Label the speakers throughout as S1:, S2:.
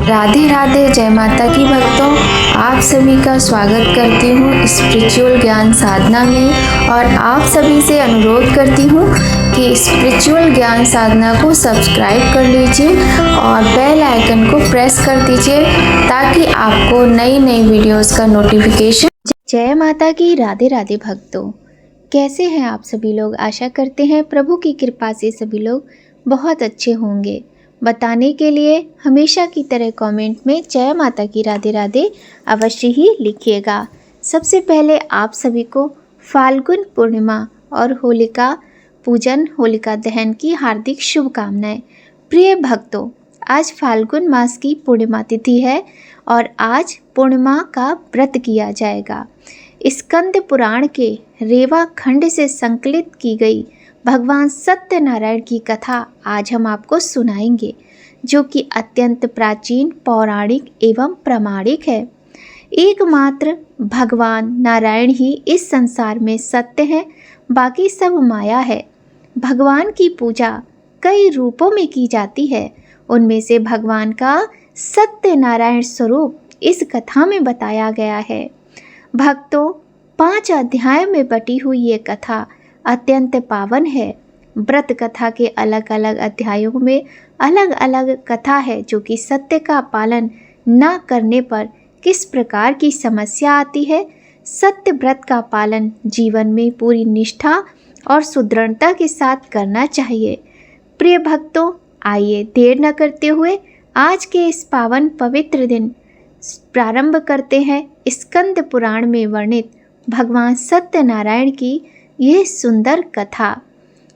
S1: राधे राधे, जय माता की भक्तों। आप सभी का स्वागत करती हूँ स्पिरिचुअल ज्ञान साधना में और आप सभी से अनुरोध करती हूँ कि स्पिरिचुअल ज्ञान साधना को सब्सक्राइब कर लीजिए और बेल आइकन को प्रेस कर दीजिए ताकि आपको नई नई वीडियोस का नोटिफिकेशन। जय माता की, राधे राधे भक्तों। कैसे हैं आप सभी लोग? आशा करते हैं प्रभु की कृपा से सभी लोग बहुत अच्छे होंगे। बताने के लिए हमेशा की तरह कमेंट में जय माता की, राधे राधे अवश्य ही लिखिएगा। सबसे पहले आप सभी को फाल्गुन पूर्णिमा और होलिका पूजन, होलिका दहन की हार्दिक शुभकामनाएं। प्रिय भक्तों, आज फाल्गुन मास की पूर्णिमा तिथि है और आज पूर्णिमा का व्रत किया जाएगा। स्कंद पुराण के रेवा खंड से संकलित की गई भगवान सत्यनारायण की कथा आज हम आपको सुनाएंगे, जो कि अत्यंत प्राचीन, पौराणिक एवं प्रामाणिक है। एकमात्र भगवान नारायण ही इस संसार में सत्य हैं, बाकी सब माया है। भगवान की पूजा कई रूपों में की जाती है, उनमें से भगवान का सत्यनारायण स्वरूप इस कथा में बताया गया है। भक्तों, 5 अध्याय में बटी हुई ये कथा अत्यंत पावन है। व्रत कथा के अलग अलग अध्यायों में अलग अलग कथा है, जो कि सत्य का पालन न करने पर किस प्रकार की समस्या आती है। सत्य व्रत का पालन जीवन में पूरी निष्ठा और सुदृढ़ता के साथ करना चाहिए। प्रिय भक्तों, आइए देर न करते हुए आज के इस पावन पवित्र दिन प्रारंभ करते हैं स्कंद पुराण में वर्णित भगवान सत्यनारायण की यह सुंदर कथा।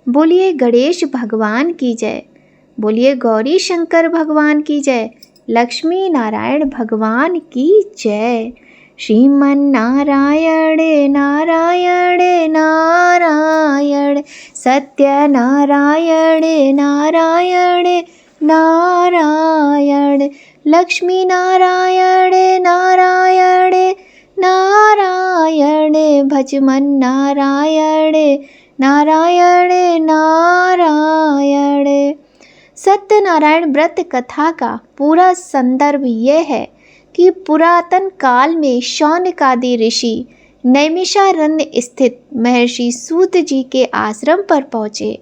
S1: बोलिए गणेश भगवान की जय, बोलिए गौरी शंकर भगवान की जय, लक्ष्मी नारायण भगवान की जय। श्रीमन नारायण नारायण नारायण, सत्य नारायण नारायण नारायण, लक्ष्मी नारायण नारायण नारायण, भजमन नारायण नारायण नारायण। सत्यनारायण व्रत कथा का पूरा संदर्भ यह है कि पुरातन काल में शौनकादि ऋषि नैमिषारण्य स्थित महर्षि सूत जी के आश्रम पर पहुँचे।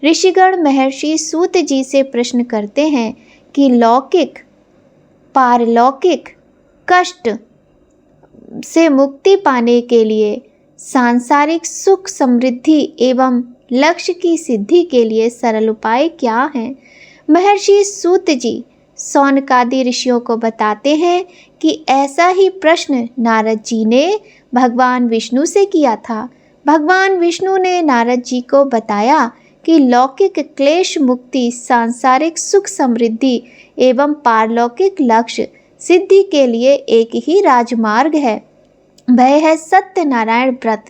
S1: ऋषिगण महर्षि सूत जी से प्रश्न करते हैं कि लौकिक पारलौकिक कष्ट से मुक्ति पाने के लिए, सांसारिक सुख समृद्धि एवं लक्ष्य की सिद्धि के लिए सरल उपाय क्या हैं। महर्षि सूत जी शौनकादि ऋषियों को बताते हैं कि ऐसा ही प्रश्न नारद जी ने भगवान विष्णु से किया था। भगवान विष्णु ने नारद जी को बताया कि लौकिक क्लेश मुक्ति, सांसारिक सुख समृद्धि एवं पारलौकिक लक्ष्य सिद्धि के लिए एक ही राजमार्ग है, वह है सत्यनारायण व्रत।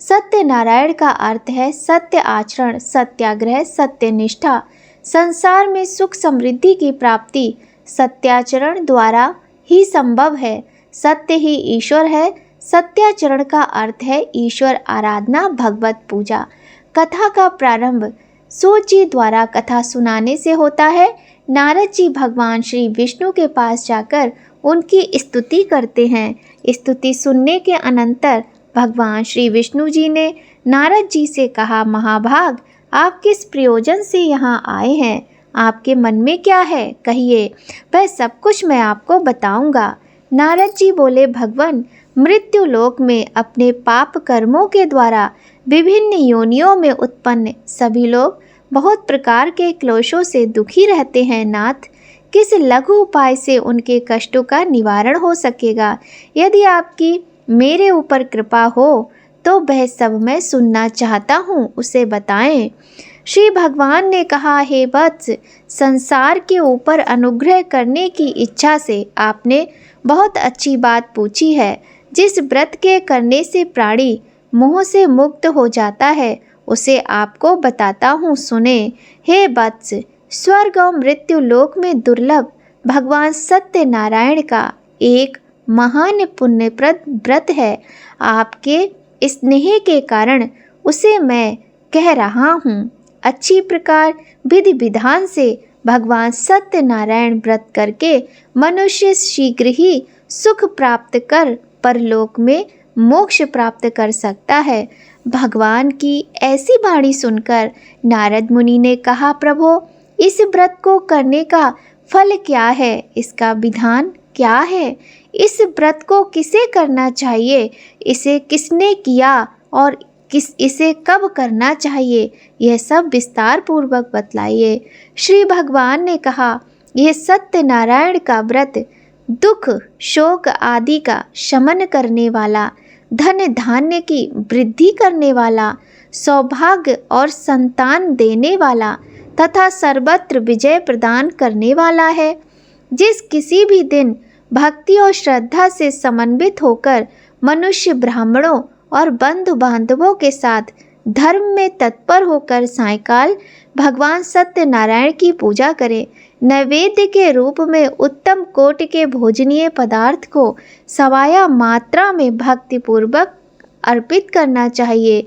S1: सत्यनारायण का अर्थ है सत्य आचरण, सत्याग्रह, सत्यनिष्ठा। संसार में सुख समृद्धि की प्राप्ति सत्याचरण द्वारा ही संभव है। सत्य ही ईश्वर है। सत्याचरण का अर्थ है ईश्वर आराधना, भगवत पूजा। कथा का प्रारंभ सूत जी द्वारा कथा सुनाने से होता है। नारद जी भगवान श्री विष्णु के पास जाकर उनकी स्तुति करते हैं। स्तुति सुनने के अनंतर भगवान श्री विष्णु जी ने नारद जी से कहा, महाभाग, आप किस प्रयोजन से यहाँ आए हैं? आपके मन में क्या है? कहिए, वह सब कुछ मैं आपको बताऊंगा। नारद जी बोले, भगवान, मृत्यु लोक में अपने पाप कर्मों के द्वारा विभिन्न योनियों में उत्पन्न सभी लोग बहुत प्रकार के क्लेशों से दुखी रहते हैं। नाथ, किस लघु उपाय से उनके कष्टों का निवारण हो सकेगा? यदि आपकी मेरे ऊपर कृपा हो तो वह सब मैं सुनना चाहता हूँ, उसे बताएं। श्री भगवान ने कहा, हे वत्स, संसार के ऊपर अनुग्रह करने की इच्छा से आपने बहुत अच्छी बात पूछी है। जिस व्रत के करने से प्राणी मोह से मुक्त हो जाता है, उसे आपको बताता हूँ, सुने। हे वत्स, स्वर्ग और मृत्यु लोक में दुर्लभ भगवान सत्यनारायण का एक महान पुण्यप्रद व्रत है। आपके स्नेह के कारण उसे मैं कह रहा हूँ। अच्छी प्रकार विधि विधान से भगवान सत्यनारायण व्रत करके मनुष्य शीघ्र ही सुख प्राप्त कर परलोक में मोक्ष प्राप्त कर सकता है। भगवान की ऐसी वाणी सुनकर नारद मुनि ने कहा, प्रभो, इस व्रत को करने का फल क्या है? इसका विधान क्या है? इस व्रत को किसे करना चाहिए? इसे किसने किया और इसे कब करना चाहिए? यह सब विस्तार पूर्वक बतलाइए। श्री भगवान ने कहा, यह सत्यनारायण का व्रत दुख शोक आदि का शमन करने वाला, धन धान्य की वृद्धि करने वाला, सौभाग्य और संतान देने वाला तथा सर्वत्र विजय प्रदान करने वाला है। जिस किसी भी दिन भक्ति और श्रद्धा से समन्वित होकर मनुष्य ब्राह्मणों और बंधु बांधवों के साथ धर्म में तत्पर होकर सायंकाल भगवान सत्यनारायण की पूजा करे, नैवेद्य के रूप में उत्तम कोटि के भोजनीय पदार्थ को सवाया मात्रा में भक्ति पूर्वक अर्पित करना चाहिए।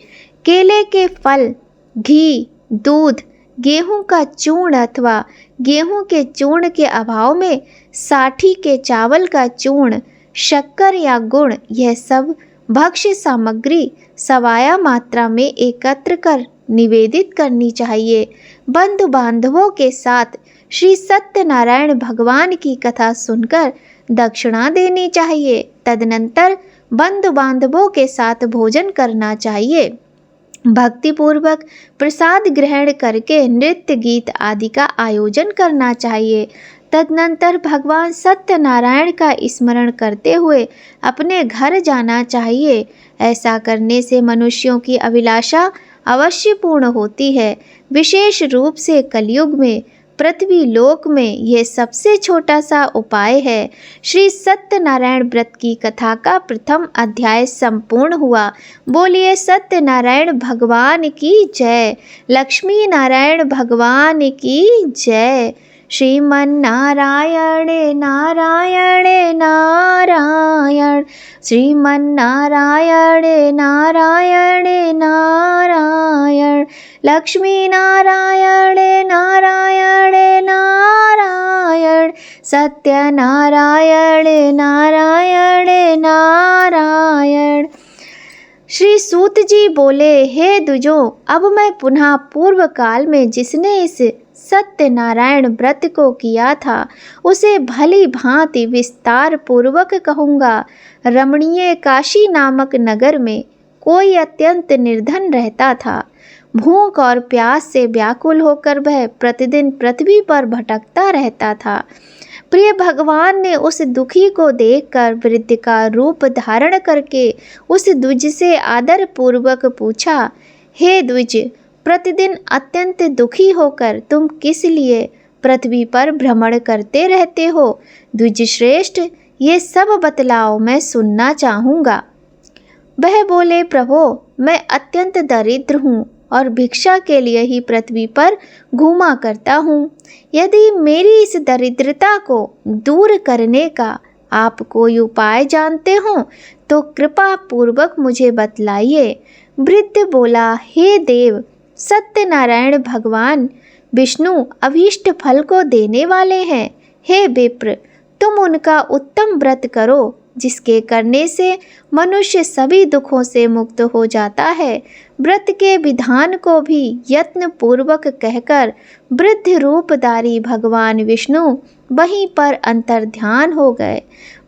S1: केले के फल, घी, दूध, गेहूं का चूर्ण अथवा गेहूं के चूर्ण के अभाव में साठी के चावल का चूर्ण, शक्कर या गुड़, यह सब भक्ष्य सामग्री सवाया मात्रा में एकत्र कर निवेदित करनी चाहिए। बंधु बांधवों के साथ श्री सत्यनारायण भगवान की कथा सुनकर दक्षिणा देनी चाहिए। तदनंतर बंधु बांधवों के साथ भोजन करना चाहिए। भक्तिपूर्वक प्रसाद ग्रहण करके नृत्य गीत आदि का आयोजन करना चाहिए। तदनंतर भगवान सत्यनारायण का स्मरण करते हुए अपने घर जाना चाहिए। ऐसा करने से मनुष्यों की अभिलाषा अवश्य पूर्ण होती है। विशेष रूप से कलयुग में पृथ्वी लोक में यह सबसे छोटा सा उपाय है। श्री सत्यनारायण व्रत की कथा का प्रथम अध्याय संपूर्ण हुआ। बोलिए सत्यनारायण भगवान की जय। लक्ष्मी नारायण भगवान की जय। श्रीमन्नारायण नारायण नारायण, श्रीमन्नारायण नारायण नारायण, लक्ष्मी नारायण नारायण नारायण, सत्यनारायण नारायण नारायण। श्री सूत जी बोले, हे द्विजों, अब मैं पुनः पूर्व काल में जिसने इस सत्यनारायण व्रत को किया था उसे भली भांति विस्तार पूर्वक कहूँगा। रमणीय काशी नामक नगर में कोई अत्यंत निर्धन रहता था। भूख और प्यास से व्याकुल होकर वह प्रतिदिन पृथ्वी पर भटकता रहता था। प्रिय भगवान ने उस दुखी को देखकर वृद्ध का रूप धारण करके उस द्विज से आदर पूर्वक पूछा, हे द्विज, प्रतिदिन अत्यंत दुखी होकर तुम किस लिए पृथ्वी पर भ्रमण करते रहते हो? द्विज श्रेष्ठ, ये सब बतलाओ, मैं सुनना चाहूँगा। वह बोले, प्रभो, मैं अत्यंत दरिद्र हूँ और भिक्षा के लिए ही पृथ्वी पर घूमा करता हूँ। यदि मेरी इस दरिद्रता को दूर करने का आप कोई उपाय जानते हो तो कृपा पूर्वक मुझे बतलाइए। वृद्ध बोला, हे देव, सत्यनारायण भगवान विष्णु अभीष्ट फल को देने वाले हैं। हे विप्र, तुम उनका उत्तम व्रत करो जिसके करने से मनुष्य सभी दुखों से मुक्त हो जाता है। व्रत के विधान को भी यत्न पूर्वक कहकर वृद्ध रूपधारी भगवान विष्णु वहीं पर अंतर्ध्यान हो गए।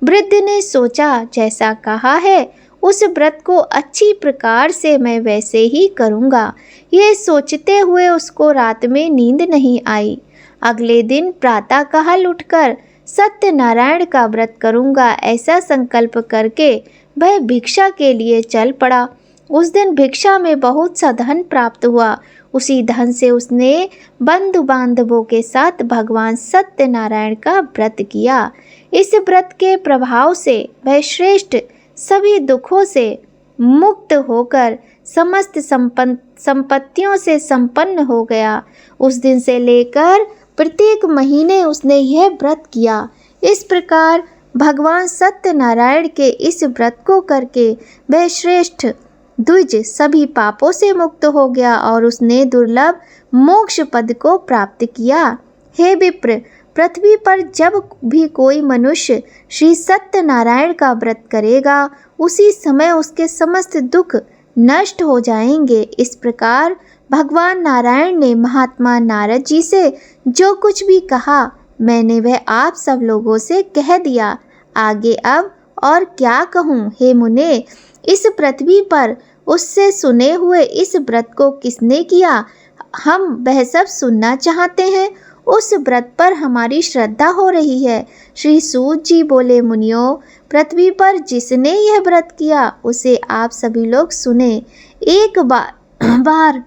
S1: वृद्ध ने सोचा, जैसा कहा है उस व्रत को अच्छी प्रकार से मैं वैसे ही करूँगा। ये सोचते हुए उसको रात में नींद नहीं आई। अगले दिन प्रातःकाल उठकर सत्यनारायण का व्रत करूँगा ऐसा संकल्प करके वह भिक्षा के लिए चल पड़ा। उस दिन भिक्षा में बहुत सा धन प्राप्त हुआ। उसी धन से उसने बंधु बांधवों के साथ भगवान सत्यनारायण का व्रत किया। इस व्रत के प्रभाव से वह श्रेष्ठ सभी दुखों से मुक्त होकर समस्त संपत्तियों से संपन्न हो गया। उस दिन से लेकर प्रत्येक महीने उसने यह व्रत किया। इस प्रकार भगवान सत्यनारायण के इस व्रत को करके वह श्रेष्ठ द्विज सभी पापों से मुक्त हो गया और उसने दुर्लभ मोक्ष पद को प्राप्त किया। हे विप्र, पृथ्वी पर जब भी कोई मनुष्य श्री सत्यनारायण का व्रत करेगा उसी समय उसके समस्त दुख नष्ट हो जाएंगे। इस प्रकार भगवान नारायण ने महात्मा नारद जी से जो कुछ भी कहा मैंने वह आप सब लोगों से कह दिया। आगे अब और क्या कहूँ हे मुने। इस पृथ्वी पर उससे सुने हुए इस व्रत को किसने किया, हम वह सब सुनना चाहते हैं। उस व्रत पर हमारी श्रद्धा हो रही है। श्री सूत जी बोले, मुनियों, पृथ्वी पर जिसने यह व्रत किया उसे आप सभी लोग सुने। एक बार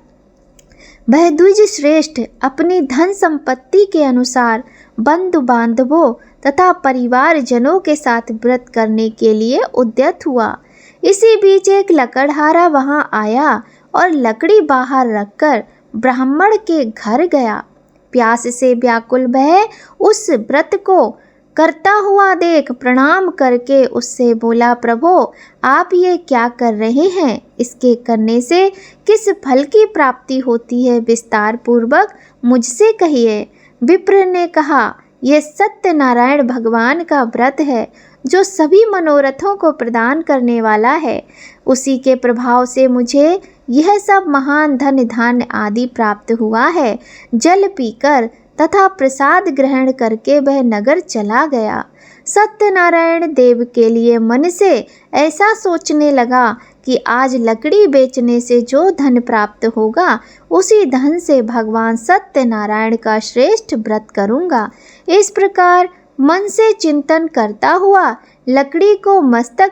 S1: वह द्विज श्रेष्ठ अपनी धन संपत्ति के अनुसार बंधु बांधवों तथा परिवार जनों के साथ व्रत करने के लिए उद्यत हुआ। इसी बीच एक लकड़हारा वहां आया और लकड़ी बाहर रखकर ब्राह्मण के घर गया। प्यास से व्याकुल वह उस व्रत को करता हुआ देख प्रणाम करके उससे बोला, प्रभो आप ये क्या कर रहे हैं, इसके करने से किस फल की प्राप्ति होती है, विस्तार पूर्वक मुझसे कहिए। विप्र ने कहा, यह सत्यनारायण भगवान का व्रत है जो सभी मनोरथों को प्रदान करने वाला है। उसी के प्रभाव से मुझे यह सब महान धन धान्य आदि प्राप्त हुआ है। जल पीकर तथा प्रसाद ग्रहण करके वह नगर चला गया। सत्यनारायण देव के लिए मन से ऐसा सोचने लगा कि आज लकड़ी बेचने से जो धन प्राप्त होगा उसी धन से भगवान सत्यनारायण का श्रेष्ठ व्रत करूँगा। इस प्रकार मन से चिंतन करता हुआ लकड़ी को मस्तक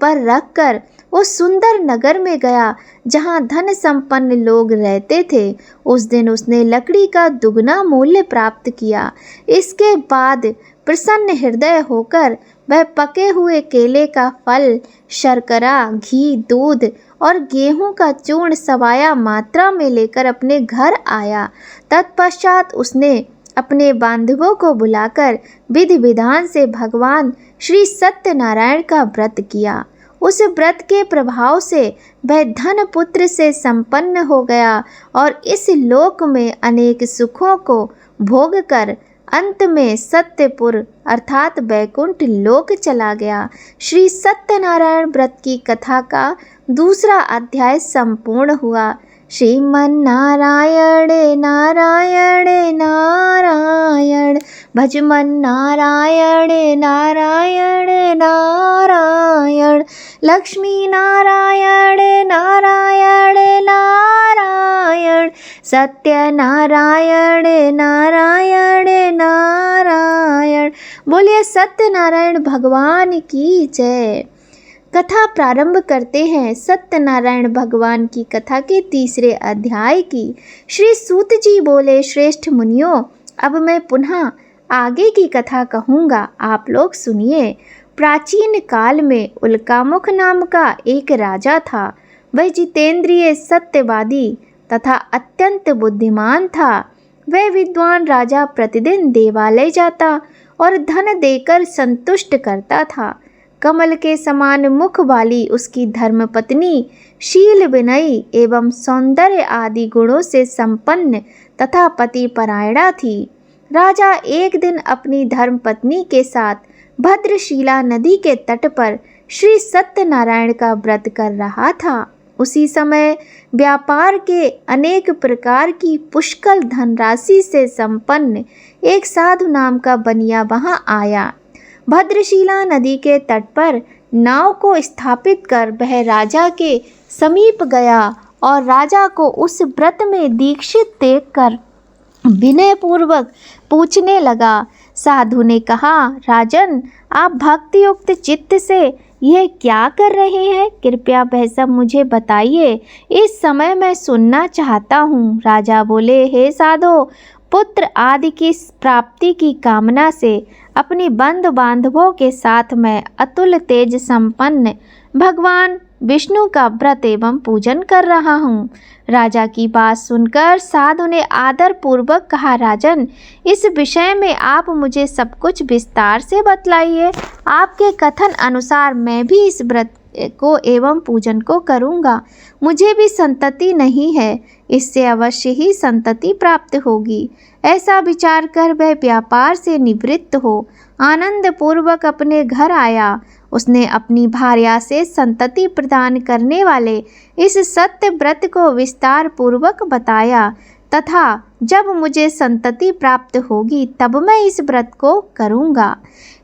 S1: पर रखकर उस सुंदर नगर में गया जहाँ धन संपन्न लोग रहते थे। उस दिन उसने लकड़ी का दुगना मूल्य प्राप्त किया। इसके बाद प्रसन्न हृदय होकर वह पके हुए केले का फल, शर्करा, घी, दूध और गेहूं का चूर्ण सवाया मात्रा में लेकर अपने घर आया। तत्पश्चात उसने अपने बांधवों को बुलाकर विधि विधान से भगवान श्री सत्यनारायण का व्रत किया। उस व्रत के प्रभाव से वह धन पुत्र से संपन्न हो गया और इस लोक में अनेक सुखों को भोग कर अंत में सत्यपुर अर्थात वैकुंठ लोक चला गया। श्री सत्यनारायण व्रत की कथा का दूसरा अध्याय संपूर्ण हुआ। श्रीमन्नारायण नारायण नारायण भजमन नारायण नारायण नारायण लक्ष्मी नारायण नारायण नारायण सत्य नारायण नारायण नारायण। बोलिए सत्यनारायण भगवान की जय। कथा प्रारंभ करते हैं सत्यनारायण भगवान की कथा के तीसरे अध्याय की। श्री सूत जी बोले, श्रेष्ठ मुनियों, अब मैं पुनः आगे की कथा कहूँगा, आप लोग सुनिए। प्राचीन काल में उल्कामुख नाम का एक राजा था। वह जितेंद्रिय, सत्यवादी तथा अत्यंत बुद्धिमान था। वह विद्वान राजा प्रतिदिन देवालय जाता और धन देकर संतुष्ट करता था। कमल के समान मुख वाली उसकी धर्मपत्नी शील, विनयी एवं सौंदर्य आदि गुणों से संपन्न तथा पतिपरायणा थी। राजा एक दिन अपनी धर्मपत्नी के साथ भद्रशिला नदी के तट पर श्री सत्यनारायण का व्रत कर रहा था। उसी समय व्यापार के अनेक प्रकार की पुष्कल धनराशि से संपन्न एक साधु नाम का बनिया वहां आया। भद्रशिला नदी के तट पर नाव को स्थापित कर वह राजा के समीप गया और राजा को उस व्रत में दीक्षित देखकर विनय पूर्वक पूछने लगा। साधु ने कहा, राजन, आप भक्ति युक्त चित्त से यह क्या कर रहे हैं? कृपया वह सब मुझे बताइए, इस समय मैं सुनना चाहता हूँ। राजा बोले, हे साधो, पुत्र आदि की प्राप्ति की कामना से अपनी बंधु बांधवों के साथ मैं अतुल तेज संपन्न भगवान विष्णु का व्रत एवं पूजन कर रहा हूँ। राजा की बात सुनकर साधु ने आदर पूर्वक कहा, राजन, इस विषय में आप मुझे सब कुछ विस्तार से बतलाइए। आपके कथन अनुसार मैं भी इस व्रत को एवं पूजन को करूँगा। मुझे भी संतति नहीं है, इससे अवश्य ही संतति प्राप्त होगी। ऐसा विचार कर वह व्यापार से निवृत्त हो आनंद पूर्वक अपने घर आया। उसने अपनी भार्या से संतति प्रदान करने वाले इस सत्य व्रत को विस्तार पूर्वक बताया तथा जब मुझे संतति प्राप्त होगी तब मैं इस व्रत को करूँगा।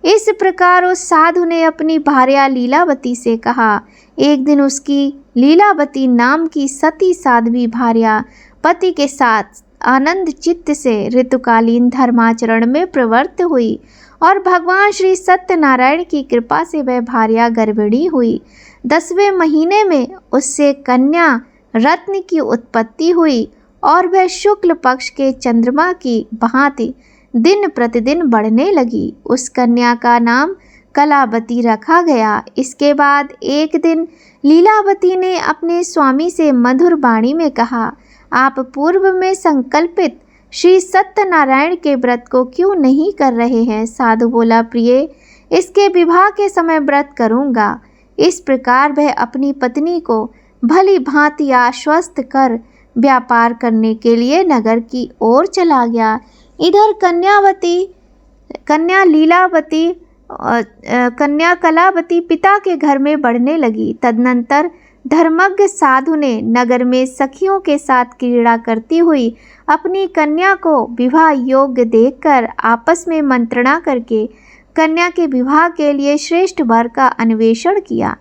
S1: इस प्रकार उस साधु ने अपनी भार्या लीलावती से कहा। एक दिन उसकी लीलावती नाम की सती साध्वी भार्या पति के साथ आनंद चित्त से ऋतुकालीन धर्माचरण में प्रवृत्त हुई और भगवान श्री सत्यनारायण की कृपा से वह भार्या गर्भिणी हुई। 10वें महीने में उससे कन्या रत्न की उत्पत्ति हुई और वह शुक्ल पक्ष के चंद्रमा की भांति दिन प्रतिदिन बढ़ने लगी। उस कन्या का नाम कलावती रखा गया। इसके बाद एक दिन लीलावती ने अपने स्वामी से मधुर वाणी में कहा, आप पूर्व में संकल्पित श्री सत्यनारायण के व्रत को क्यों नहीं कर रहे हैं? साधु बोला, प्रिय, इसके विवाह के समय व्रत करूँगा। इस प्रकार वह अपनी पत्नी को भली भांति आश्वस्त कर व्यापार करने के लिए नगर की ओर चला गया। इधर कन्या कलावती पिता के घर में बढ़ने लगी। तदनंतर धर्मज्ञ साधु ने नगर में सखियों के साथ क्रीड़ा करती हुई अपनी कन्या को विवाह योग्य देखकर आपस में मंत्रणा करके कन्या के विवाह के लिए श्रेष्ठ वर का अन्वेषण किया।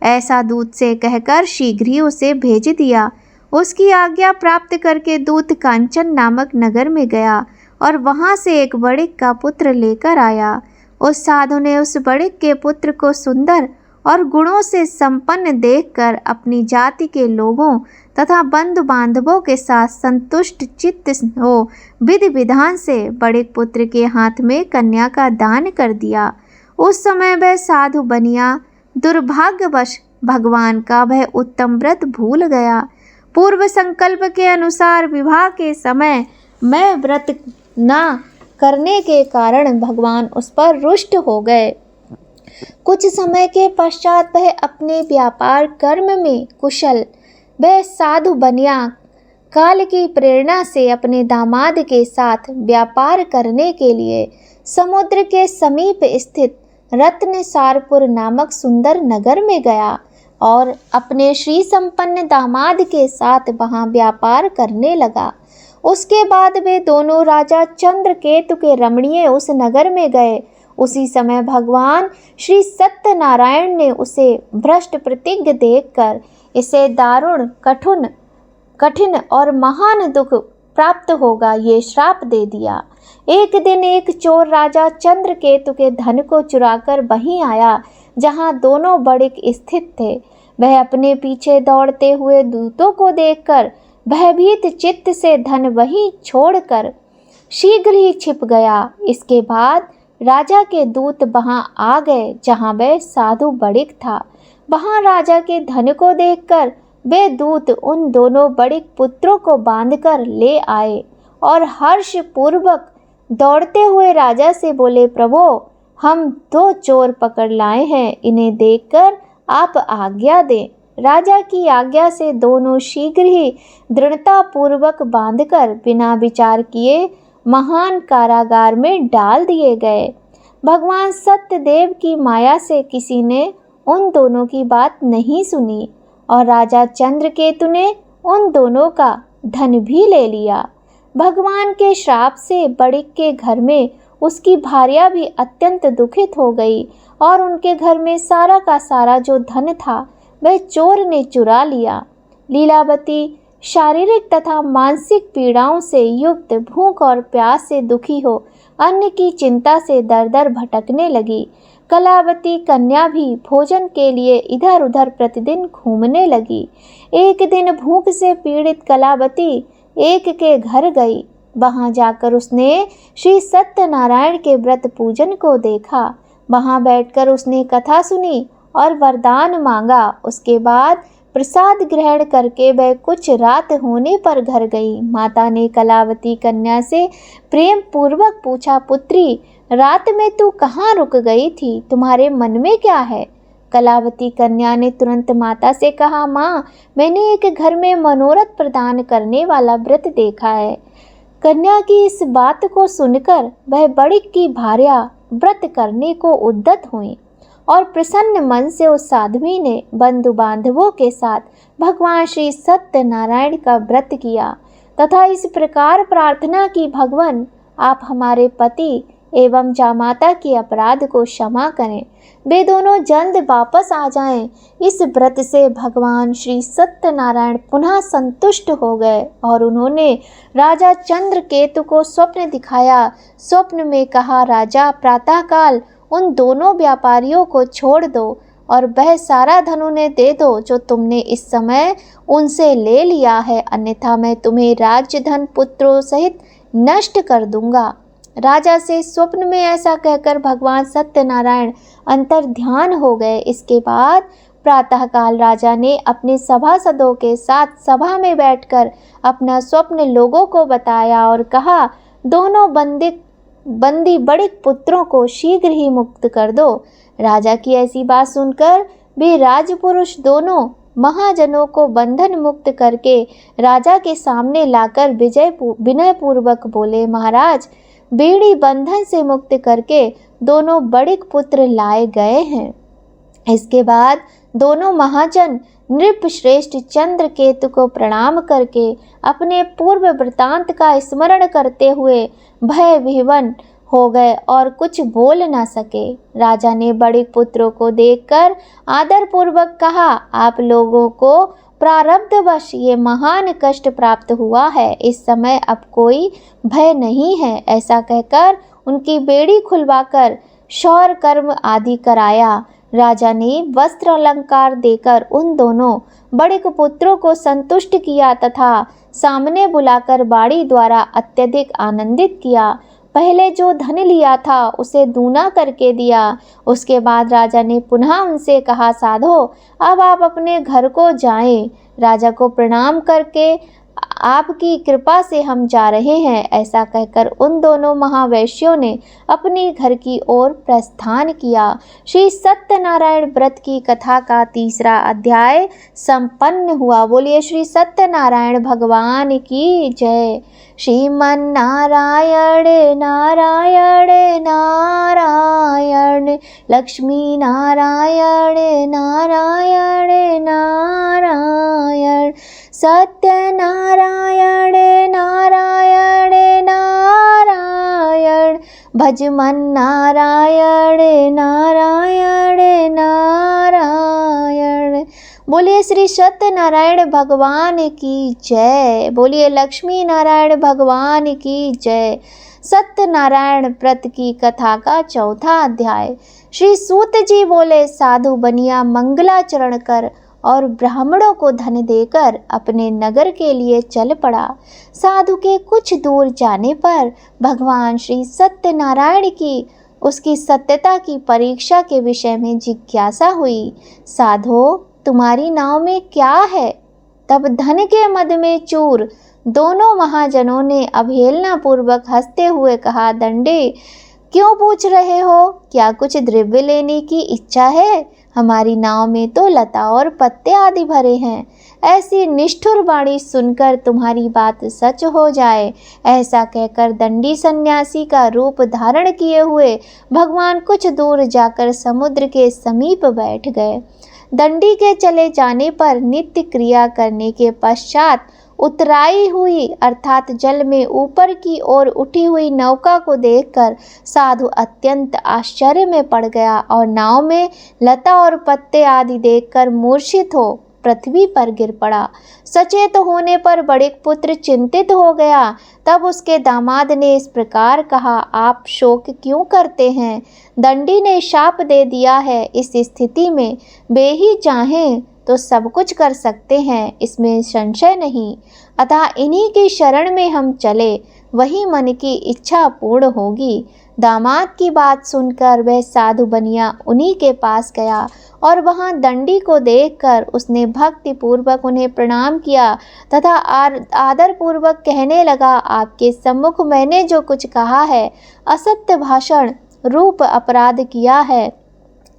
S1: ऐसा दूत से कहकर शीघ्र ही उसे भेज दिया। उसकी आज्ञा प्राप्त करके दूत कांचन नामक नगर में गया और वहां से एक बड़िक का पुत्र लेकर आया। उस साधु ने उस बड़िक के पुत्र को सुंदर और गुणों से संपन्न देखकर अपनी जाति के लोगों तथा बंधु बांधवों के साथ संतुष्ट चित्त हो विधि विधान से बड़िक पुत्र के हाथ में कन्या का दान कर दिया। उस समय वह साधु बनिया दुर्भाग्यवश भगवान का वह उत्तम व्रत भूल गया। पूर्व संकल्प के अनुसार विवाह के समय मैं व्रत न करने के कारण भगवान उस पर रुष्ट हो गए। कुछ समय के पश्चात वह अपने व्यापार कर्म में कुशल वह साधु बनिया काल की प्रेरणा से अपने दामाद के साथ व्यापार करने के लिए समुद्र के समीप स्थित रत्नसारपुर नामक सुंदर नगर में गया और अपने श्री संपन्न दामाद के साथ वहां व्यापार करने लगा। उसके बाद वे दोनों राजा चंद्रकेतु के रमणीय उस नगर में गए। उसी समय भगवान श्री सत्यनारायण ने उसे भ्रष्ट प्रतिज्ञ देखकर इसे दारुण कठिन और महान दुख प्राप्त होगा ये श्राप दे दिया। एक दिन एक चोर राजा चंद्रकेतु के धन को चुराकर वहीं आया जहां दोनों बड़िक स्थित थे। वह अपने पीछे दौड़ते हुए दूतों को देखकर भयभीत चित्त से धन वहीं छोड़कर शीघ्र ही छिप गया। इसके बाद राजा के दूत वहां आ गए जहां वह साधु बड़िक था। वहां राजा के धन को देखकर वे दूत उन दोनों बड़िक पुत्रों को बांधकर ले आए और हर्ष पूर्वक दौड़ते हुए राजा से बोले, प्रभो, हम 2 चोर पकड़ लाए हैं, इन्हें देखकर आप आज्ञा दें। राजा की आज्ञा से दोनों शीघ्र ही दृढ़ता पूर्वक बांधकर बिना विचार किए महान कारागार में डाल दिए गए। भगवान सत्यदेव की माया से किसी ने उन दोनों की बात नहीं सुनी और राजा चंद्रकेतु ने उन दोनों का धन भी ले लिया। भगवान के श्राप से बड़िक के घर में उसकी भार्या भी अत्यंत दुखित हो गई और उनके घर में सारा का सारा जो धन था वह चोर ने चुरा लिया। लीलावती शारीरिक तथा मानसिक पीड़ाओं से युक्त भूख और प्यास से दुखी हो अन्न की चिंता से दर दर भटकने लगी। कलावती कन्या भी भोजन के लिए इधर उधर प्रतिदिन घूमने लगी। एक दिन भूख से पीड़ित कलावती एक के घर गई। वहां जाकर उसने श्री सत्यनारायण के व्रत पूजन को देखा। वहां बैठकर उसने कथा सुनी और वरदान मांगा। उसके बाद प्रसाद ग्रहण करके वह कुछ रात होने पर घर गई। माता ने कलावती कन्या से प्रेम पूर्वक पूछा, पुत्री, रात में तू कहाँ रुक गई थी? तुम्हारे मन में क्या है? कलावती कन्या ने तुरंत माता से कहा, माँ, मैंने एक घर में मनोरथ प्रदान करने वाला व्रत देखा है। कन्या की इस बात को सुनकर वह बड़िक की भार्या व्रत करने को उद्यत हुई और प्रसन्न मन से उस साध्वी ने बंधु बांधवों के साथ भगवान श्री सत्यनारायण का व्रत किया तथा इस प्रकार प्रार्थना की, भगवान आप हमारे पति एवं जामाता के अपराध को क्षमा करें, वे दोनों जल्द वापस आ जाएं। इस व्रत से भगवान श्री सत्यनारायण पुनः संतुष्ट हो गए और उन्होंने राजा चंद्रकेतु को स्वप्न दिखाया। स्वप्न में कहा, राजा, प्रातःकाल उन दोनों व्यापारियों को छोड़ दो और वह सारा धन उन्हें दे दो जो तुमने इस समय उनसे ले लिया है, अन्यथा मैं तुम्हें राज्य धन पुत्रों सहित नष्ट कर दूंगा। राजा से स्वप्न में ऐसा कहकर भगवान सत्यनारायण अंतर ध्यान हो गए। इसके बाद प्रातःकाल राजा ने अपने सभासदों के साथ सभा में बैठकर अपना स्वप्न लोगों को बताया और कहा, दोनों बंदी बड़िक पुत्रों को शीघ्र ही मुक्त कर दो। राजा की ऐसी बात सुनकर वे राजपुरुष दोनों महाजनों को बंधन मुक्त करके राजा के सामने लाकर विनय पूर्वक बोले, महाराज, बेड़ी बंधन से मुक्त करके दोनों बड़िक पुत्र लाए गए हैं। इसके बाद दोनों महाजन नृपश्रेष्ठ चंद्रकेतु को प्रणाम करके अपने पूर्व वृतांत का स्मरण करते हुए भय विह्वल हो गए और कुछ बोल न सके। राजा ने बड़िक पुत्रों को देखकर आदर पूर्वक कहा, आप लोगों को प्रारब्धवश ये महान कष्ट प्राप्त हुआ है, इस समय अब कोई भय नहीं है। ऐसा कहकर उनकी बेड़ी खुलवाकर शौर कर्म आदि कराया। राजा ने वस्त्र अलंकार देकर उन दोनों बड़िक पुत्रों को संतुष्ट किया तथा सामने बुलाकर बाड़ी द्वारा अत्यधिक आनंदित किया। पहले जो धन लिया था उसे दूना करके दिया। उसके बाद राजा ने पुनः उनसे कहा, साधो, अब आप अपने घर को जाएं। राजा को प्रणाम करके, आपकी कृपा से हम जा रहे हैं, ऐसा कहकर उन दोनों महावैश्यों ने अपने घर की ओर प्रस्थान किया। श्री सत्यनारायण व्रत की कथा का तीसरा अध्याय संपन्न हुआ। बोलिए श्री सत्यनारायण भगवान की जय। श्रीमन नारायण नारायण नारायण, लक्ष्मी नारायण नारायण नारायण, सत्यनारायण नारायण नारायण, भजमन नारायण नारायण नारायण। बोलिए श्री सत्यनारायण भगवान की जय। बोलिए लक्ष्मी नारायण भगवान की जय। सत्यनारायण व्रत की कथा का चौथा अध्याय। श्री सूत जी बोले, साधु बनिया मंगलाचरण कर और ब्राह्मणों को धन देकर अपने नगर के लिए चल पड़ा। साधु के कुछ दूर जाने पर भगवान श्री सत्यनारायण की उसकी सत्यता की परीक्षा के विषय में जिज्ञासा हुई। साधो, तुम्हारी नाव में क्या है? तब धन के मद में चूर दोनों महाजनों ने अवहेलना पूर्वक हंसते हुए कहा, दंडे, क्यों पूछ रहे हो? क्या कुछ द्रव्य लेने की इच्छा है? हमारी नाव में तो लता और पत्ते आदि भरे हैं। ऐसी निष्ठुर वाणी सुनकर तुम्हारी बात सच हो जाए, ऐसा कहकर दंडी सन्यासी का रूप धारण किए हुए भगवान कुछ दूर जाकर समुद्र के समीप बैठ गए। दंडी के चले जाने पर नित्य क्रिया करने के पश्चात उतराई हुई अर्थात जल में ऊपर की ओर उठी हुई नौका को देखकर साधु अत्यंत आश्चर्य में पड़ गया और नाव में लता और पत्ते आदि देखकर मूर्छित हो पृथ्वी पर गिर पड़ा। सचेत होने पर बड़िक पुत्र चिंतित हो गया। तब उसके दामाद ने इस प्रकार कहा, आप शोक क्यों करते हैं? दंडी ने शाप दे दिया है। इस स्थिति में वे ही चाहें तो सब कुछ कर सकते हैं, इसमें संशय नहीं। अतः इन्हीं की शरण में हम चले, वही मन की इच्छा पूर्ण होगी। दामाद की बात सुनकर वह साधु बनिया उन्हीं के पास गया और वहां दंडी को देखकर उसने भक्ति पूर्वक उन्हें प्रणाम किया तथा आदर पूर्वक कहने लगा, आपके सम्मुख मैंने जो कुछ कहा है असत्य भाषण रूप अपराध किया है,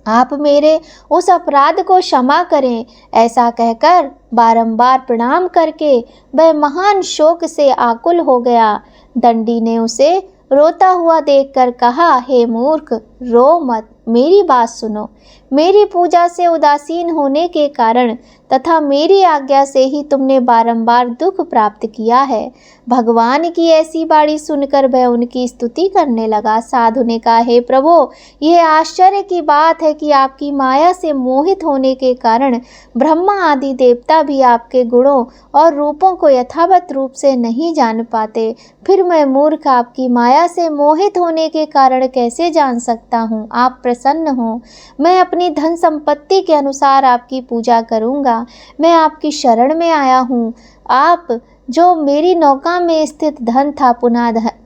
S1: आप मेरे उस अपराध को क्षमा करें। ऐसा कहकर बारंबार प्रणाम करके वह महान शोक से आकुल हो गया। दंडी ने उसे रोता हुआ देखकर कहा, हे मूर्ख, रो मत, मेरी बात सुनो। मेरी पूजा से उदासीन होने के कारण तथा मेरी आज्ञा से ही तुमने बारंबार दुख प्राप्त किया है। भगवान की ऐसी बाणी सुनकर वह उनकी स्तुति करने लगा। साधु ने कहा, हे प्रभु, यह आश्चर्य की बात है कि आपकी माया से मोहित होने के कारण ब्रह्मा आदि देवता भी आपके गुणों और रूपों को यथावत रूप से नहीं जान पाते। फिर मैं मूर्ख आपकी माया से मोहित होने के कारण कैसे जान सकता हूँ? आप प्रसन्न हो, मैं अपनी धन संपत्ति के अनुसार आपकी पूजा करूँगा। मैं आपकी शरण में आया हूँ। आप जो मेरी नौका में स्थित धन था,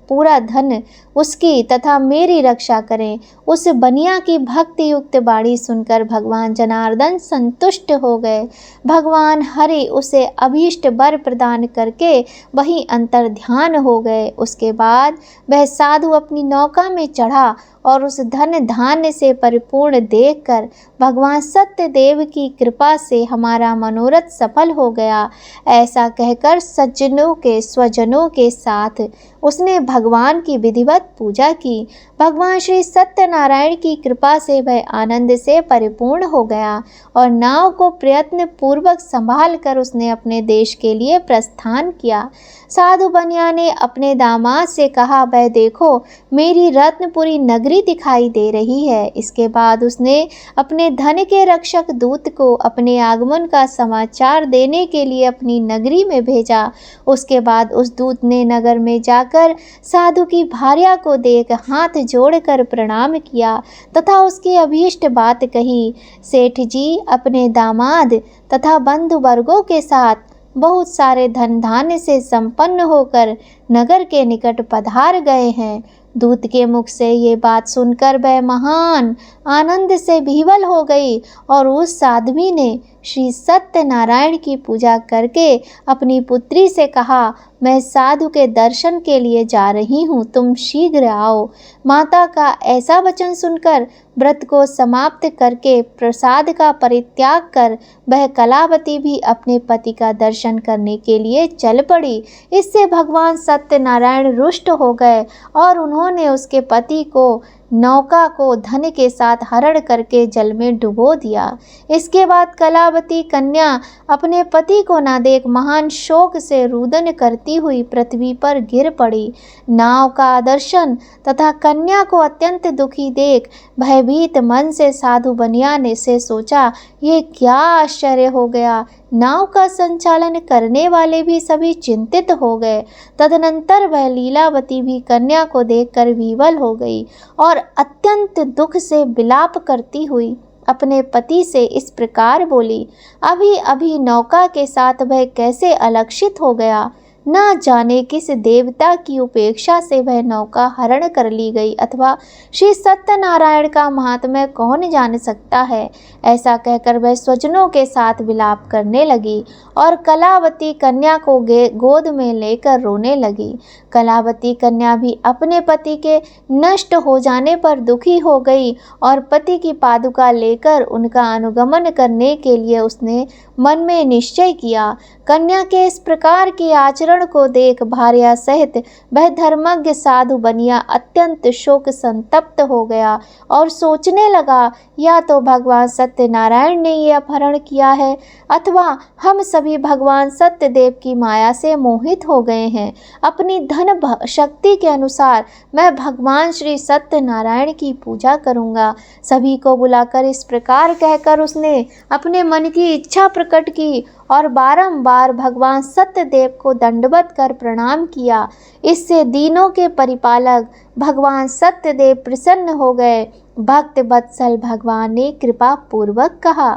S1: पूरा धन उसकी तथा मेरी रक्षा करें। उस बनिया की भक्ति युक्त बाणी सुनकर भगवान जनार्दन संतुष्ट हो गए। भगवान हरि उसे अभीष्ट वर प्रदान करके वहीं अंतर ध्यान हो गए। उसके बाद वह साधु अपनी नौका में चढ़ा और उस धन धान्य से परिपूर्ण देखकर भगवान सत्यदेव की कृपा से हमारा मनोरथ सफल हो गया। ऐसा कहकर सज्जनों के स्वजनों के साथ उसने भगवान की विधिवत पूजा की। भगवान श्री सत्यनारायण की कृपा से वह आनंद से परिपूर्ण हो गया और नाव को प्रयत्न पूर्वक संभाल कर उसने अपने देश के लिए प्रस्थान किया। साधु बनिया ने अपने दामाद से कहा, वह देखो, मेरी रत्नपुरी नगरी दिखाई दे रही है। इसके बाद उसने अपने धन के रक्षक दूत को अपने आगमन का समाचार देने के लिए अपनी नगरी में भेजा। उसके बाद उस दूत ने नगर में जाकर साधु की भार्या को देख हाथ जोड़कर प्रणाम किया तथा उसकी अभीष्ट बात कही। सेठ जी अपने दामाद तथा बंधु वर्गों के साथ बहुत सारे धन धान्य से संपन्न होकर नगर के निकट पधार गए हैं। दूत के मुख से ये बात सुनकर वह महान आनंद से विह्वल हो गई और उस साध्वी ने श्री सत्यनारायण की पूजा करके अपनी पुत्री से कहा, मैं साधु के दर्शन के लिए जा रही हूँ, तुम शीघ्र आओ। माता का ऐसा वचन सुनकर व्रत को समाप्त करके प्रसाद का परित्याग कर वह कलावती भी अपने पति का दर्शन करने के लिए चल पड़ी। इससे भगवान सत्यनारायण रुष्ट हो गए और उन्होंने उसके पति को नौका को धन के साथ हरण करके जल में डुबो दिया। इसके बाद कलावती कन्या अपने पति को न देख महान शोक से रुदन करती हुई पृथ्वी पर गिर पड़ी। नाव का दर्शन तथा कन्या को अत्यंत दुखी देख भयभीत मन से साधु बनिया ने से सोचा, ये क्या आश्चर्य हो गया। नाव का संचालन करने वाले भी सभी चिंतित हो गए। तदनंतर वह लीलावती भी कन्या को देखकर विह्वल हो गई और अत्यंत दुख से विलाप करती हुई अपने पति से इस प्रकार बोली, अभी अभी नौका के साथ वह कैसे अलक्षित हो गया। ना जाने किस देवता की उपेक्षा से वह नौका हरण कर ली गई अथवा श्री सत्यनारायण का महात्म्य कौन जान सकता है। ऐसा कहकर वह स्वजनों के साथ विलाप करने लगी और कलावती कन्या को गोद में लेकर रोने लगी। कलावती कन्या भी अपने पति के नष्ट हो जाने पर दुखी हो गई और पति की पादुका लेकर उनका अनुगमन करने के लिए उसने मन में निश्चय किया। कन्या के इस प्रकार के आचरण को देख भार्या सहित वह धर्मज्ञ साधु बनिया अत्यंत शोक संतप्त हो गया और सोचने लगा, या तो भगवान सत्यनारायण ने ये अपहरण किया है अथवा हम सभी भगवान सत्यदेव की माया से मोहित हो गए हैं। अपनी धन शक्ति के अनुसार मैं भगवान श्री सत्यनारायण की पूजा करूंगा। सभी को बुलाकर इस प्रकार कहकर उसने अपने मन की इच्छा प्रकट की और बारंबार भगवान सत्यदेव को दंडवत कर प्रणाम किया। इससे दीनों के परिपालक भगवान सत्यदेव प्रसन्न हो गए। भक्त वत्सल भगवान ने कृपा पूर्वक कहा,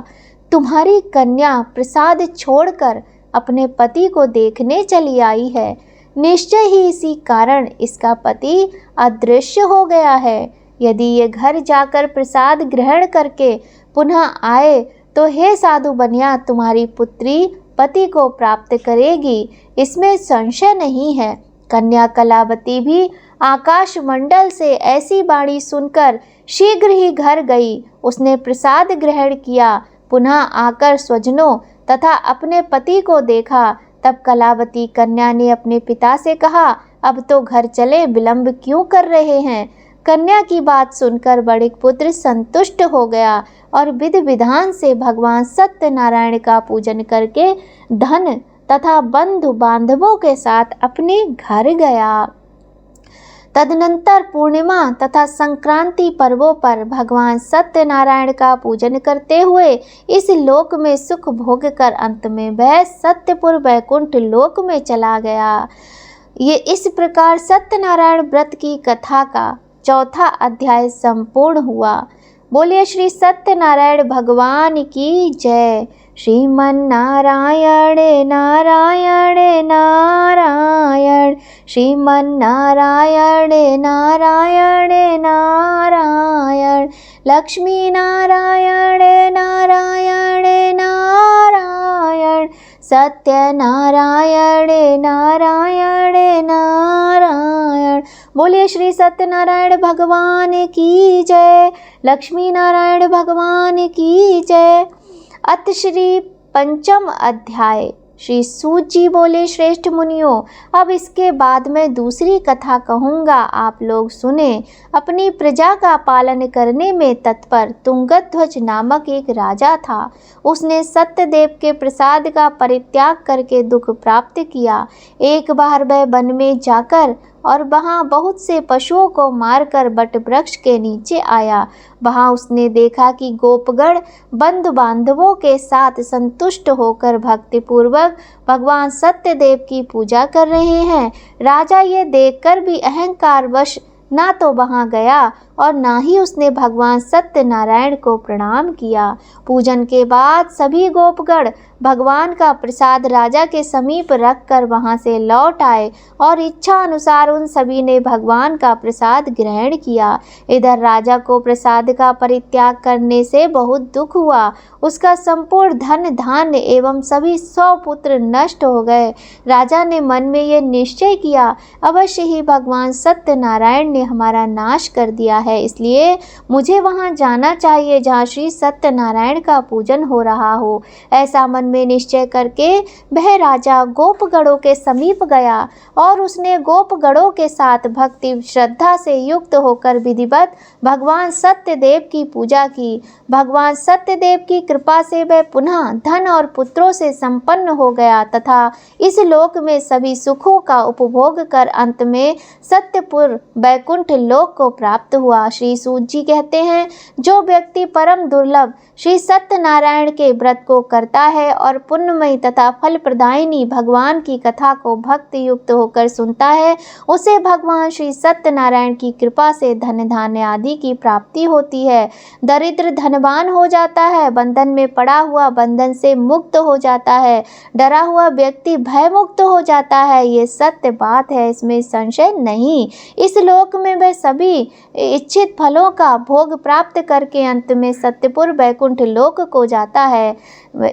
S1: तुम्हारी कन्या प्रसाद छोड़कर अपने पति को देखने चली आई है। निश्चय ही इसी कारण इसका पति अदृश्य हो गया है। यदि ये घर जाकर प्रसाद ग्रहण करके पुनः आए तो हे साधु बनिया, तुम्हारी पुत्री पति को प्राप्त करेगी, इसमें संशय नहीं है। कन्या कलावती भी आकाश मंडल से ऐसी वाणी सुनकर शीघ्र ही घर गई। उसने प्रसाद ग्रहण किया, पुनः आकर स्वजनों तथा अपने पति को देखा। तब कलावती कन्या ने अपने पिता से कहा, अब तो घर चले, विलंब क्यों कर रहे हैं। कन्या की बात सुनकर बड़े पुत्र संतुष्ट हो गया और विधि विधान से भगवान सत्यनारायण का पूजन करके धन तथा बंधु बांधवों के साथ अपने घर गया। तदनंतर पूर्णिमा तथा संक्रांति पर्वों पर भगवान सत्यनारायण का पूजन करते हुए इस लोक में सुख भोग कर अंत में वह सत्यपुर वैकुंठ लोक में चला गया। ये इस प्रकार सत्यनारायण व्रत की कथा का चौथा अध्याय संपूर्ण हुआ। बोलिए श्री सत्यनारायण भगवान की जय। श्रीमन्नारायण नारायण नारायण, श्रीमन्नारायण नारायण नारायण, लक्ष्मी नारायण नारायण नारायण, सत्यनारायण नारायण नारायण। बोलिए श्री सत्यनारायण भगवान की जय। लक्ष्मी नारायण भगवान की जय। अथ श्री पंचम अध्याय। श्री सूत जी बोले, श्रेष्ठ मुनियों, अब इसके बाद मैं दूसरी कथा कहूँगा, आप लोग सुने। अपनी प्रजा का पालन करने में तत्पर तुंगध्वज नामक एक राजा था। उसने सत्यदेव के प्रसाद का परित्याग करके दुख प्राप्त किया। एक बार वह वन में जाकर और वहाँ बहुत से पशुओं को मारकर बट वृक्ष के नीचे आया। वहाँ उसने देखा कि गोपगण बंधु बांधवों के साथ संतुष्ट होकर भक्तिपूर्वक भगवान सत्यदेव की पूजा कर रहे हैं। राजा ये देखकर भी अहंकारवश ना तो वहाँ गया और ना ही उसने भगवान सत्यनारायण को प्रणाम किया। पूजन के बाद सभी गोपगण भगवान का प्रसाद राजा के समीप रखकर वहाँ से लौट आए और इच्छा अनुसार उन सभी ने भगवान का प्रसाद ग्रहण किया। इधर राजा को प्रसाद का परित्याग करने से बहुत दुख हुआ। उसका संपूर्ण धन धान्य एवं सभी 100 पुत्र नष्ट हो गए। राजा ने मन में ये निश्चय किया, अवश्य ही भगवान सत्यनारायण ने हमारा नाश कर दिया है, इसलिए मुझे वहां जाना चाहिए जहां श्री सत्यनारायण का पूजन हो रहा हो। ऐसा मन में निश्चय करके वह राजा गोपगणों के समीप गया और उसने गोपगणों के साथ भक्ति श्रद्धा से युक्त होकर विधिवत भगवान सत्यदेव की पूजा की। भगवान सत्यदेव की कृपा से वह पुनः धन और पुत्रों से संपन्न हो गया तथा इस लोक में सभी सुखों का उपभोग कर अंत में सत्यपुर वैकुंठ लोक को प्राप्त हुआ। श्री सूत जी कहते हैं, जो व्यक्ति परम दुर्लभ श्री सत्यनारायण के व्रत को करता है और पुण्यमयी तथा फल प्रदायिनी भगवान की कथा को भक्ति युक्त होकर सुनता है, उसे भगवान श्री सत्यनारायण की कृपा से धन धान्य आदि की प्राप्ति होती है। दरिद्र धनवान हो जाता है, बंधन में पड़ा हुआ बंधन से मुक्त हो जाता है, डरा हुआ व्यक्ति भय मुक्त हो जाता है। ये सत्य बात है, इसमें संशय नहीं। इस लोक में वह सभी इच्छित फलों का भोग प्राप्त करके अंत में सत्यपुर वैकुंठ लोक को जाता है।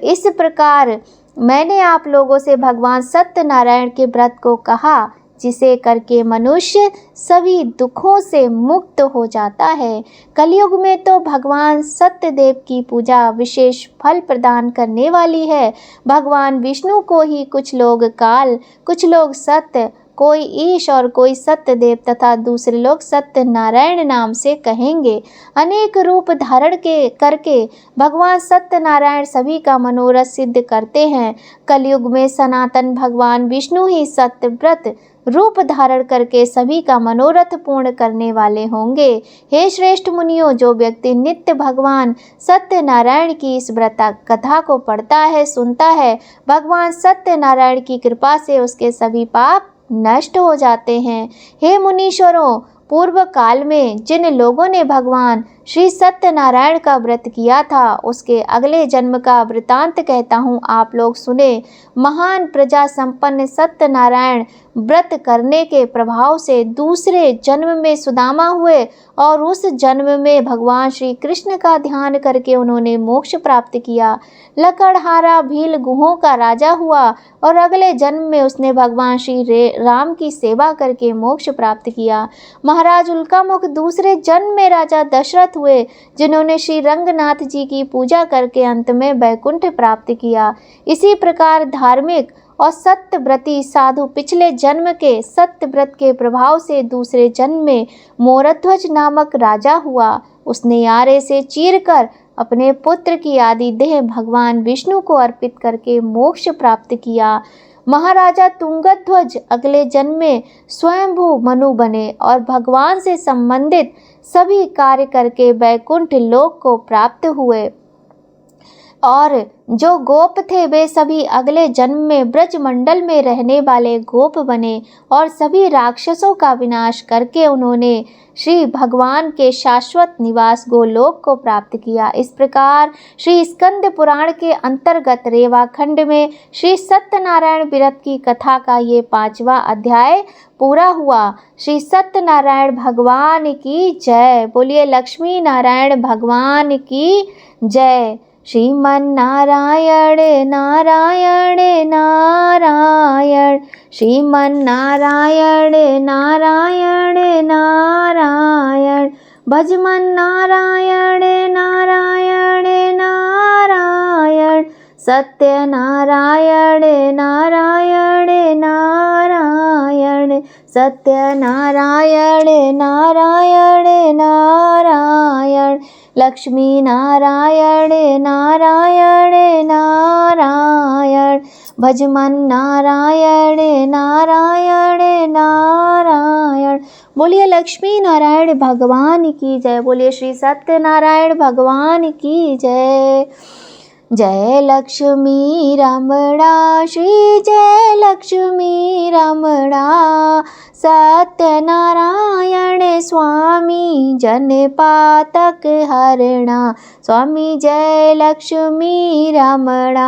S1: इस प्रकार मैंने आप लोगों से भगवान सत्यनारायण के व्रत को कहा, जिसे करके मनुष्य सभी दुखों से मुक्त हो जाता है। कलयुग में तो भगवान सत्यदेव की पूजा विशेष फल प्रदान करने वाली है। भगवान विष्णु को ही कुछ लोग काल, कुछ लोग सत्य, कोई ईश और कोई सत्यदेव तथा दूसरे लोग सत्यनारायण नाम से कहेंगे। अनेक रूप धारण करके भगवान सत्यनारायण सभी का मनोरथ सिद्ध करते हैं। कलयुग में सनातन भगवान विष्णु ही सत्यव्रत रूप धारण करके सभी का मनोरथ पूर्ण करने वाले होंगे। हे श्रेष्ठ मुनियों, जो व्यक्ति नित्य भगवान सत्यनारायण की इस व्रत कथा को पढ़ता है, सुनता है, भगवान सत्यनारायण की कृपा से उसके सभी पाप नष्ट हो जाते हैं। हे मुनीश्वरों, पूर्व काल में जिन लोगों ने भगवान श्री सत्यनारायण का व्रत किया था, उसके अगले जन्म का वृतांत कहता हूँ, आप लोग सुने। महान प्रजा संपन्न सत्यनारायण व्रत करने के प्रभाव से दूसरे जन्म में सुदामा हुए और उस जन्म में भगवान श्री कृष्ण का ध्यान करके उन्होंने मोक्ष प्राप्त किया। लकड़हारा भील गुहों का राजा हुआ और अगले जन्म में उसने भगवान श्री राम की सेवा करके मोक्ष प्राप्त किया। महाराज उल्कामुख दूसरे जन्म में राजा दशरथ हुए, जिन्होंने श्री रंगनाथ जी की पूजा करके अंत में वैकुंठ प्राप्त किया। इसी प्रकार धार्मिक और सत्यव्रती साधु पिछले जन्म के सत्यव्रत के प्रभाव से दूसरे जन्म में मोरध्वज नामक राजा हुआ। उसने आरे से चीरकर अपने पुत्र की आदि देह भगवान विष्णु को अर्पित करके मोक्ष प्राप्त किया। महाराजा तुंगध्वज अगले जन्म में स्वयंभू मनु बने और भगवान से संबंधित सभी कार्य करके वैकुंठ लोक को प्राप्त हुए। और जो गोप थे वे सभी अगले जन्म में ब्रजमंडल में रहने वाले गोप बने और सभी राक्षसों का विनाश करके उन्होंने श्री भगवान के शाश्वत निवास गोलोक को प्राप्त किया। इस प्रकार श्री स्कंद पुराण के अंतर्गत रेवाखंड में श्री सत्यनारायण व्रत की कथा का ये 5वां अध्याय पूरा हुआ। श्री सत्यनारायण भगवान की जय। बोलिए लक्ष्मी नारायण भगवान की जय। श्रीमन्नारायण नारायण नारायण, श्रीमन्नारायण नारायण नारायण, भजमन नारायण नारायण नारायण, सत्यनारायण नारायण नारायण, सत्यनारायण नारायण नारायण, लक्ष्मी नारायण नारायण नारायण, भजमन नारायण नारायण नारायण। बोलिए लक्ष्मी नारायण भगवान की जय। बोलिए श्री सत्यनारायण भगवान की जय। जय लक्ष्मी रमणा, श्री जय लक्ष्मी रमणा, सत्यनारायण स्वामी जन पातक हरणा, स्वामी जय लक्ष्मी रमणा,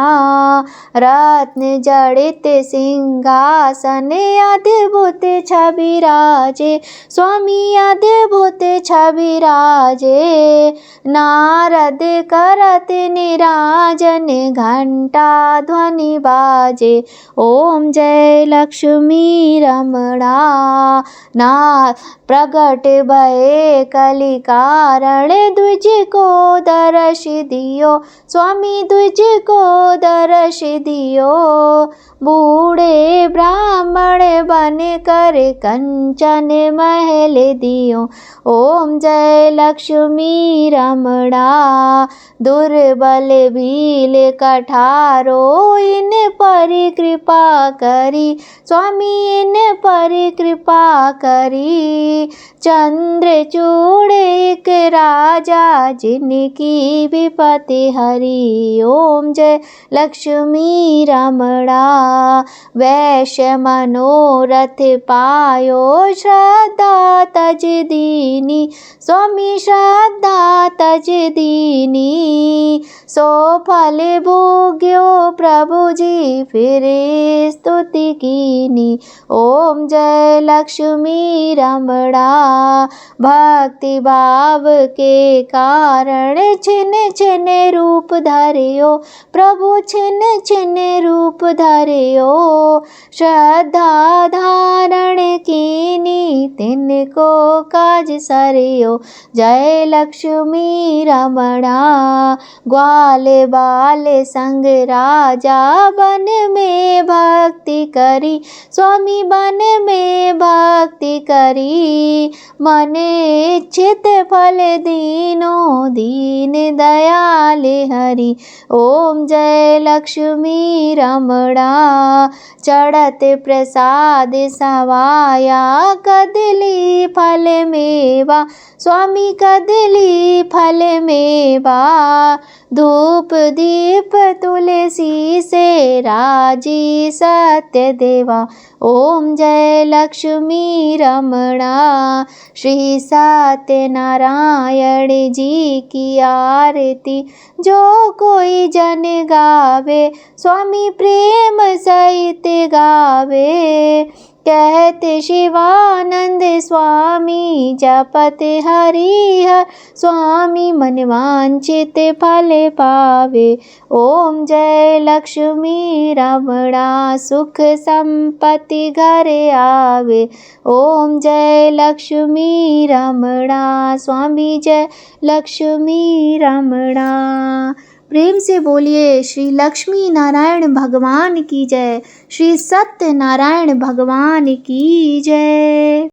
S1: रत्न जड़ित सिंहासन अद्भुत छवि राजे, स्वामी अद्भुत छवि राजे, नारद करत निराजन घंटा ध्वनि बाजे, ओम जय लक्ष्मी रमणा, ना प्रगट भये कलि कारण, द्विज को दर्श दियो, स्वामी द्विज को दर्श दियो, बूढ़े ब्राह्मण बन कर कंचन महल दियो, ओम जय लक्ष्मी रमणा, दुर्बल भील कठारो इन पर कृपा करी, स्वामी इन पर कृपा करी, चंद्रचूड़ एक राजा जिनकी विपत्ति हरी, ओम जय लक्ष्मी रमणा, वैश्य मनोरथ पायो श्रद्धा तज दीनी, स्वामी श्रद्धा तज दीनी, सो फल भोग्यो प्रभु जी फिर स्तुति कीनी, ओम जय लक्ष्मी रमणा, भक्ति भाव के कारण छिन छिन रूप धरियो, प्रभु छिन छिन रूप धरियो, श्रद्धा धारण कीनी तिनको काज सरियो, जय लक्ष्मी रमणा, ग्वाल बाल संग राजा बन में भक्ति करी, स्वामी बन में भक्ति करी, मन इच्छित फल दीनो दीन दयाल हरि, ओम जय लक्ष्मी रमणा, चढ़त प्रसाद सवाया कदली फल मेवा, स्वामी कदली फल मेवा, धूप दीप तुलसी से राजी सत्य देवा। ओम जय लक्ष्मी रमणा। श्री सत्यनारायण जी की आरती जो कोई जन गावे, स्वामी प्रेम सहित गावे। कहते शिवानंद स्वामी जपत हरिहर स्वामी, मन वांछित फल पावे। ओम जय लक्ष्मी रमणा। सुख संपत्ति घर आवे। ओम जय लक्ष्मी रमणा। स्वामी जय लक्ष्मी रमणा। प्रेम से बोलिए श्री लक्ष्मी नारायण भगवान की जय। श्री सत्यनारायण भगवान की जय।